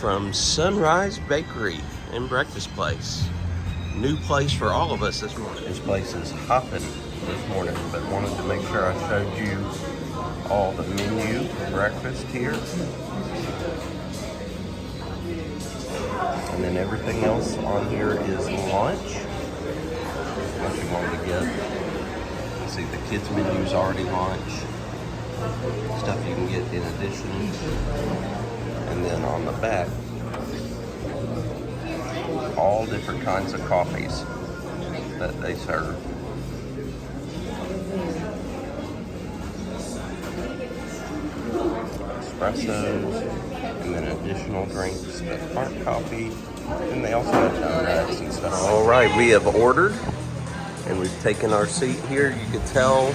from Sunrise Bakery and Breakfast Place. New place for all of us this morning. This place is hopping this morning, but wanted to make sure I showed you all the menu for breakfast here. And then everything else on here is lunch. What you wanted to get. See, the kids' menu's already lunch. Stuff you can get in addition. And then on the back, all different kinds of coffees that they serve. Espressos, and then additional drinks that aren't coffee. And they also have donuts and stuff. All right, we have ordered, and we've taken our seat here. You can tell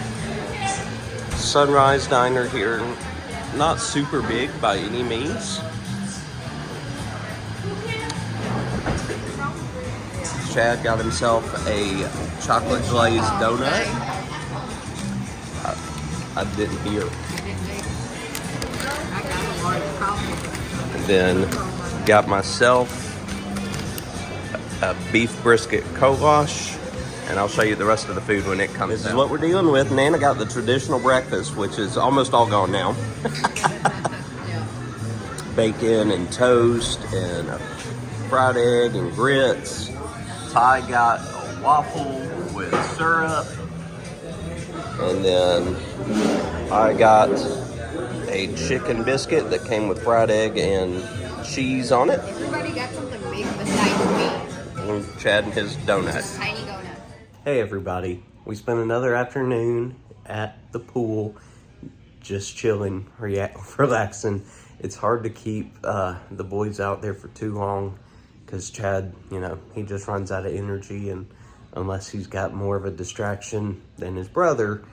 Sunrise Diner here, not super big by any means. Chad got himself a chocolate glazed donut. I didn't hear. And then got myself a beef brisket goulash, and I'll show you the rest of the food when it comes out. This is what we're dealing with. Nana got the traditional breakfast, which is almost all gone now. Bacon and toast and a fried egg and grits. Ty got a waffle with syrup, and then I got a chicken biscuit that came with fried egg and cheese on it. Everybody got something big besides me. And Chad and his donut. Tiny donut. Hey everybody, we spent another afternoon at the pool, just chilling, relaxing. It's hard to keep the boys out there for too long, because Chad, he just runs out of energy, and unless he's got more of a distraction than his brother,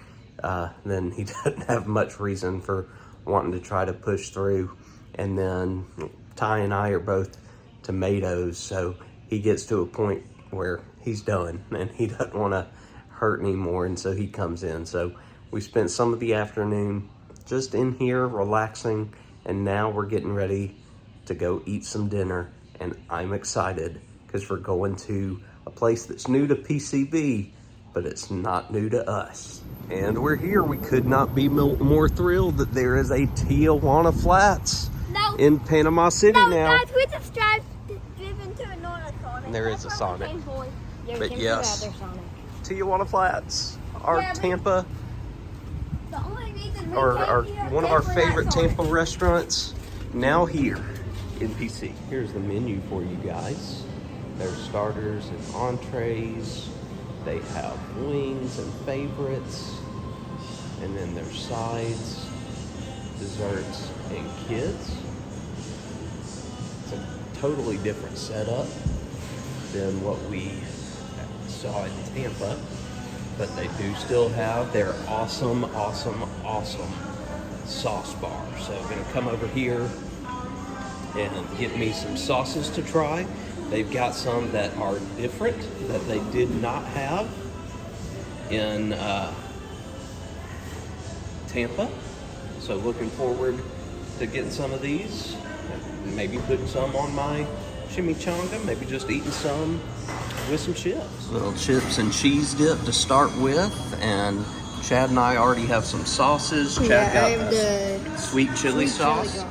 then he doesn't have much reason for wanting to try to push through. And then Ty and I are both tomatoes, so he gets to a point where he's done and he doesn't want to hurt anymore, and so he comes in. So we spent some of the afternoon just in here relaxing, and now we're getting ready to go eat some dinner. And I'm excited because we're going to a place that's new to PCB, but it's not new to us. And we're here. We could not be more thrilled that there is a Tijuana Flats in Panama City now. Guys, we just driven to another Sonic. And there is a Sonic. Yeah, But yes, Tijuana Flats, our Tampa, The only reason we our came here one of our is for favorite that Sonic. Tampa restaurants, now here in PC. Here's the menu for you guys. There's starters and entrees. They have wings and favorites. And then there's sides, desserts, and kids. It's a totally different setup than what we saw in Tampa. But they do still have their awesome sauce bar. So I'm gonna come over here and get me some sauces to try. They've got some that are different that they did not have in Tampa. So looking forward to getting some of these. Maybe putting some on my chimichanga. Maybe just eating some with some chips. Little chips and cheese dip to start with. And Chad and I already have some sauces. Chad got the sweet chili sauce.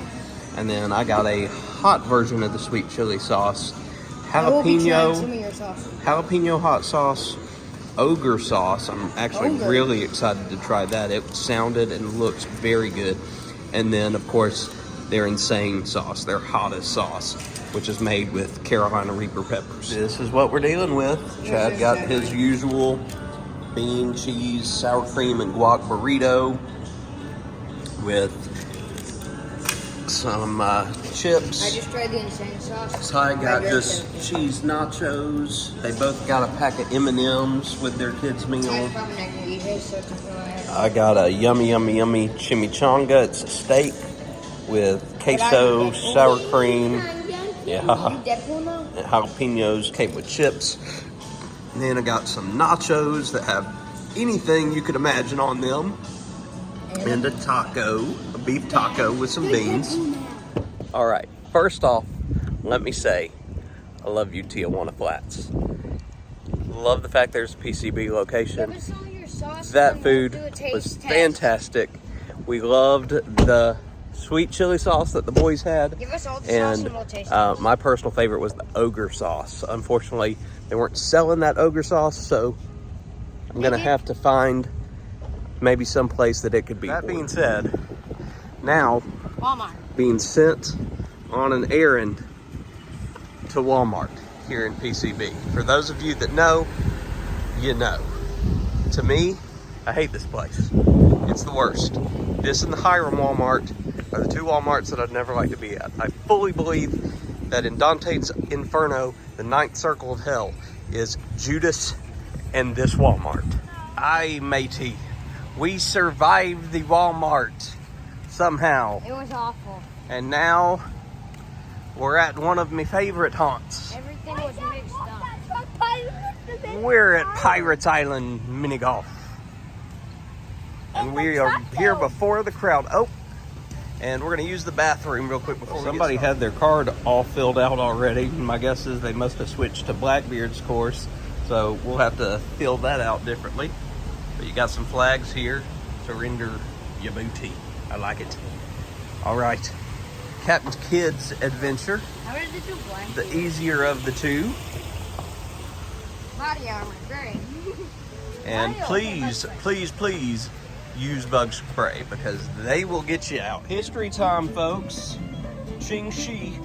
And then I got a hot version of the sweet chili sauce. Jalapeno hot sauce, ogre sauce. I'm actually really excited to try that. It sounded and looks very good. And then, of course, their insane sauce, their hottest sauce, which is made with Carolina Reaper peppers. This is what we're dealing with. Chad got his usual bean, cheese, sour cream, and guac burrito with some chips. I just tried the insane sauce. Ty got just cheese nachos. They both got a pack of M&Ms with their kids' meal. I got a yummy chimichanga. It's a steak with queso, sour cream, and jalapenos came with chips. And then I got some nachos that have anything you could imagine on them. And a taco, a beef taco with some beans. All right, first off, let me say, I love you, Tijuana Flats. Love the fact there's a PCB location. Give us all your sauce That and we'll food do a taste was test. fantastic. We loved the sweet chili sauce that the boys had. Give us all the sauce And and we'll taste it. my personal favorite was the ogre sauce. Unfortunately, they weren't selling that ogre sauce, so I'm gonna have to find maybe some place that it could be. That being said, now Walmart. being sent on an errand to Walmart here in PCB. For those of you that know, you know. To me, I hate this place. It's the worst. This and the Hiram Walmart are the two Walmarts that I'd never like to be at. I fully believe that in Dante's Inferno, the ninth circle of hell is Judas and this Walmart. Aye, matey. We survived the Walmart somehow. It was awful. And now we're at one of my favorite haunts. Everything was mixed up. We're at Pirates Island Mini Golf. And we are here before the crowd. Oh, and we're going to use the bathroom real quick before somebody had their card all filled out already. My guess is they must have switched to Blackbeard's course. So we'll have to fill that out differently. But you got some flags here. Surrender your booty. I like it. All right. Captain Kidd's adventure. How did it do blank? The easier of the two. Body armor, great. And please, please, please use bug spray because they will get you out. History time, folks. Qing Shi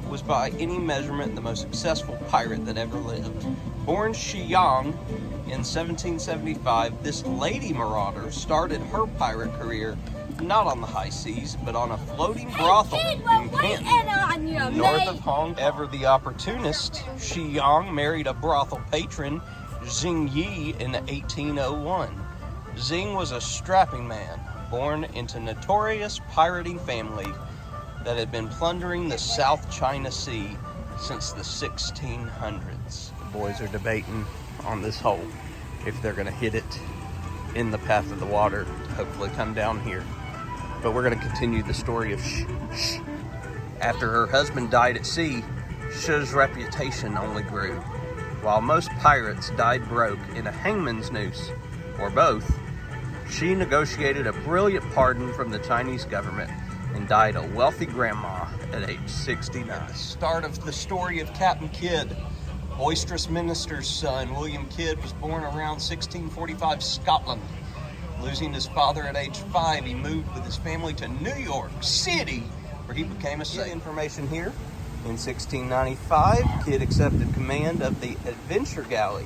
was by any measurement the most successful pirate that ever lived. Born Xiang in 1775, this lady marauder started her pirate career not on the high seas, but on a floating brothel in Canton, north of Hong Kong. Ever the opportunist, Xiang married a brothel patron, Xing Yi, in 1801. Xing was a strapping man, born into notorious pirating family that had been plundering the South China Sea since the 1600s. The boys are debating on this hole if they're gonna hit it in the path of the water to hopefully come down here. But we're going to continue the story of Sh. After her husband died at sea, Sh's reputation only grew. While most pirates died broke in a hangman's noose, or both, she negotiated a brilliant pardon from the Chinese government and died a wealthy grandma at age 69. Start of the story of Captain Kidd. Boisterous minister's son, William Kidd, was born around 1645 Scotland. Losing his father at age 5, he moved with his family to New York City, where he became a sailor. Information here. In 1695, Kidd accepted command of the Adventure Galley,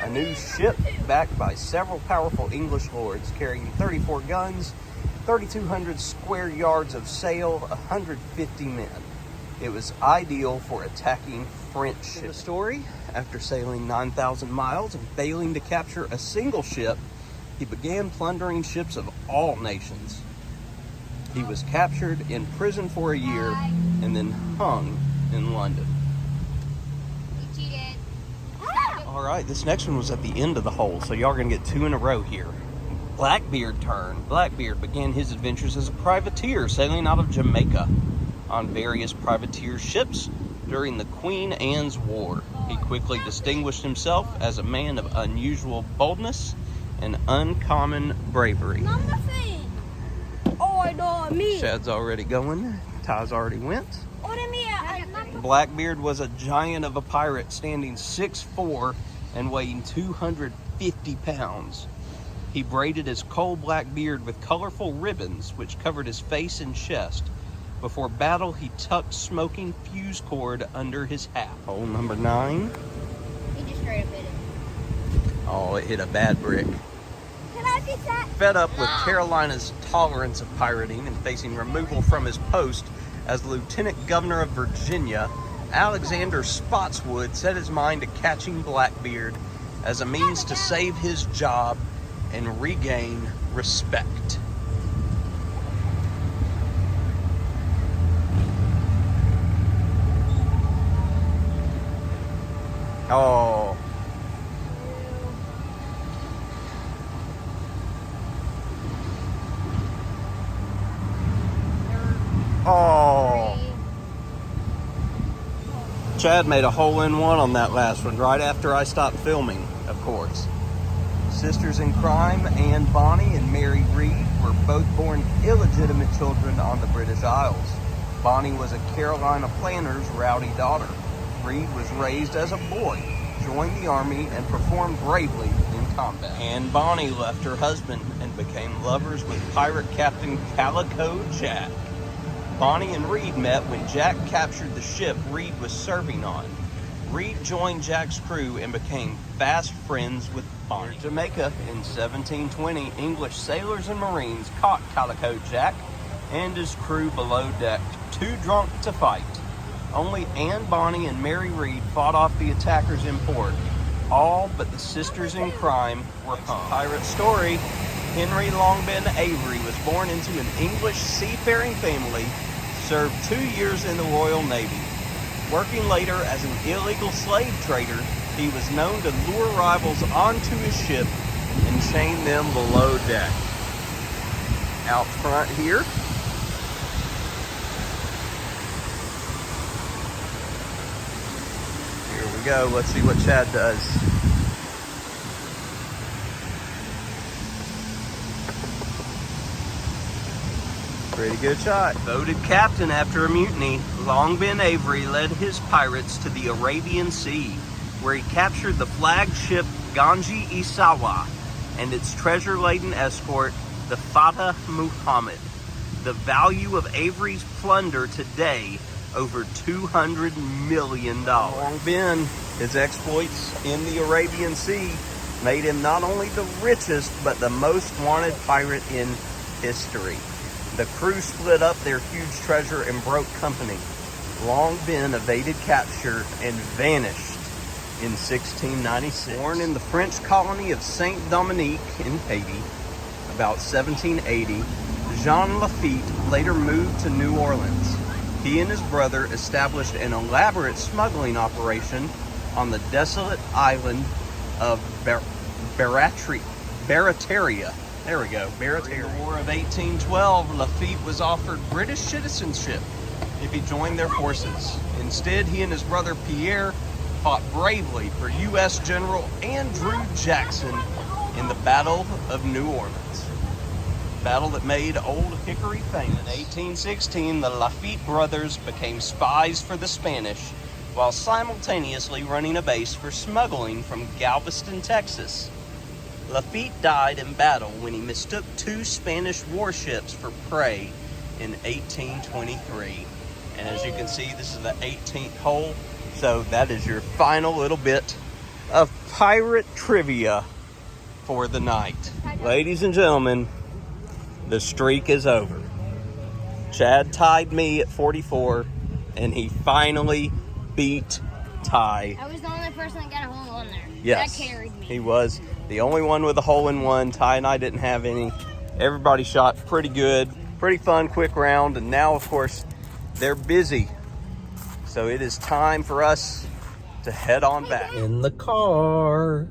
a new ship backed by several powerful English lords, carrying 34 guns, 3,200 square yards of sail, 150 men. It was ideal for attacking French ships. The story, after sailing 9,000 miles and failing to capture a single ship, he began plundering ships of all nations. He was captured, imprisoned for a year, and then hung in London. He cheated. All right, this next one was at the end of the hole, so y'all are gonna get two in a row here. Blackbeard turn. Blackbeard began his adventures as a privateer sailing out of Jamaica on various privateer ships during the Queen Anne's War. He quickly distinguished himself as a man of unusual boldness and uncommon bravery. Shad's already going. Ty's already went. Blackbeard was a giant of a pirate, standing 6'4" and weighing 250 pounds. He braided his coal-black beard with colorful ribbons which covered his face and chest. Before battle, he tucked smoking fuse cord under his hat. Hole number 9. He just straight up hit it. Oh, it hit a bad brick. Can I get that? Fed up with Carolina's tolerance of pirating and facing removal from his post as Lieutenant Governor of Virginia, Alexander Spotswood set his mind to catching Blackbeard as a means to save his job and regain respect. Oh. Oh. Chad made a hole-in-one on that last one right after I stopped filming, of course. Sisters in crime, Anne Bonny and Mary Reed, were both born illegitimate children on the British Isles. Bonny was a Carolina planter's rowdy daughter. Reed was raised as a boy, joined the army, and performed bravely in combat. Anne Bonny left her husband and became lovers with pirate captain Calico Jack. Bonny and Reed met when Jack captured the ship Reed was serving on. Reed joined Jack's crew and became fast friends with Bonny. In Jamaica, in 1720, English sailors and Marines caught Calico Jack and his crew below deck, too drunk to fight. Only Anne Bonny and Mary Reed fought off the attackers in port. All but the sisters in crime were hung. Pirate story. Henry Longben Avery was born into an English seafaring family, served 2 years in the Royal Navy. Working later as an illegal slave trader, he was known to lure rivals onto his ship and chain them below deck. Out front here, here we go. Let's see what Chad does. Pretty good shot. Voted captain after a mutiny, Longben Avery led his pirates to the Arabian Sea, where he captured the flagship Ganji Isawa and its treasure-laden escort, the Fatah Muhammad. The value of Avery's plunder today, over $200 million. Longben, his exploits in the Arabian Sea made him not only the richest, but the most wanted pirate in history. The crew split up their huge treasure and broke company. Longben evaded capture and vanished in 1696. Born in the French colony of Saint Dominique in Haiti, about 1780, Jean Lafitte later moved to New Orleans. He and his brother established an elaborate smuggling operation on the desolate island of Barataria. There we go, Barataria. During the War of 1812, Lafitte was offered British citizenship if he joined their forces. Instead, he and his brother Pierre fought bravely for U.S. General Andrew Jackson in the Battle of New Orleans. Battle that made Old Hickory famous. In 1816, the Lafitte brothers became spies for the Spanish, while simultaneously running a base for smuggling from Galveston, Texas. Lafitte died in battle when he mistook 2 Spanish warships for prey in 1823. And as you can see, this is the 18th hole. So that is your final little bit of pirate trivia for the night. Ladies and gentlemen, the streak is over. Chad tied me at 44, and he finally beat Ty. I was the only person that got a hole in there. Yes, That carried me. he was the only one with a hole-in-one. Ty and I didn't have any. Everybody shot pretty good. Pretty fun, quick round. And now, of course, they're busy. So it is time for us to head on back. In the car.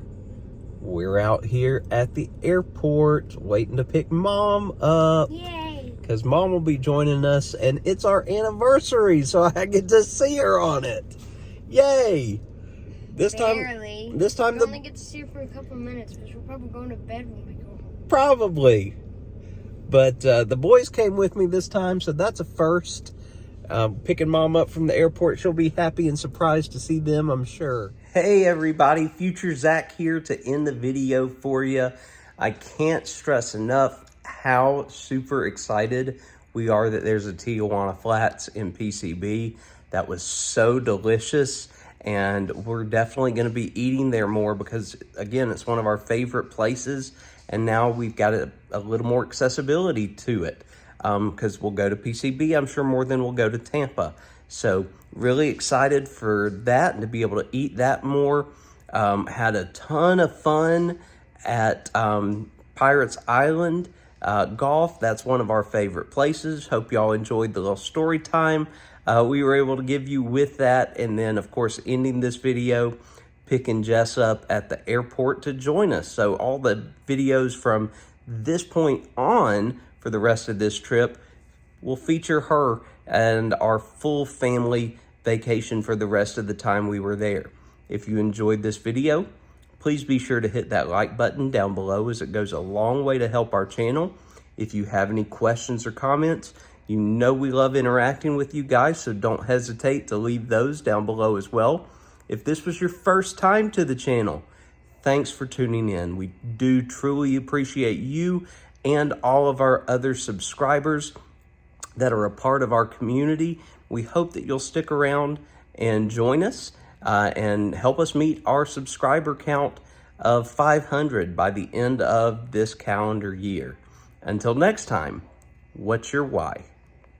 We're out here at the airport waiting to pick Mom up. Yay. Because Mom will be joining us, and it's our anniversary, so I get to see her on it. Yay! This Barely. time we only get to see her for a couple of minutes, but she'll probably go to bed when we go home. Probably. But the boys came with me this time, so that's a first. Picking Mom up from the airport, she'll be happy and surprised to see them, I'm sure. Hey everybody, Future Zach here to end the video for you. I can't stress enough how super excited we are that there's a Tijuana Flats in PCB. That was so delicious. And we're definitely going to be eating there more because, again, it's one of our favorite places. And now we've got a little more accessibility to it because we'll go to PCB, I'm sure, more than we'll go to Tampa. So really excited for that and to be able to eat that more. Had a ton of fun at Pirates Island Golf. That's one of our favorite places. Hope y'all enjoyed the little story time we were able to give you with that. And then, of course, ending this video, picking Jess up at the airport to join us. So all the videos from this point on for the rest of this trip will feature her and our full family vacation for the rest of the time we were there. If you enjoyed this video, please be sure to hit that like button down below, as it goes a long way to help our channel. If you have any questions or comments, you know we love interacting with you guys, so don't hesitate to leave those down below as well. If this was your first time to the channel, thanks for tuning in. We do truly appreciate you and all of our other subscribers that are a part of our community. We hope that you'll stick around and join us and help us meet our subscriber count of 500 by the end of this calendar year. Until next time, what's your why?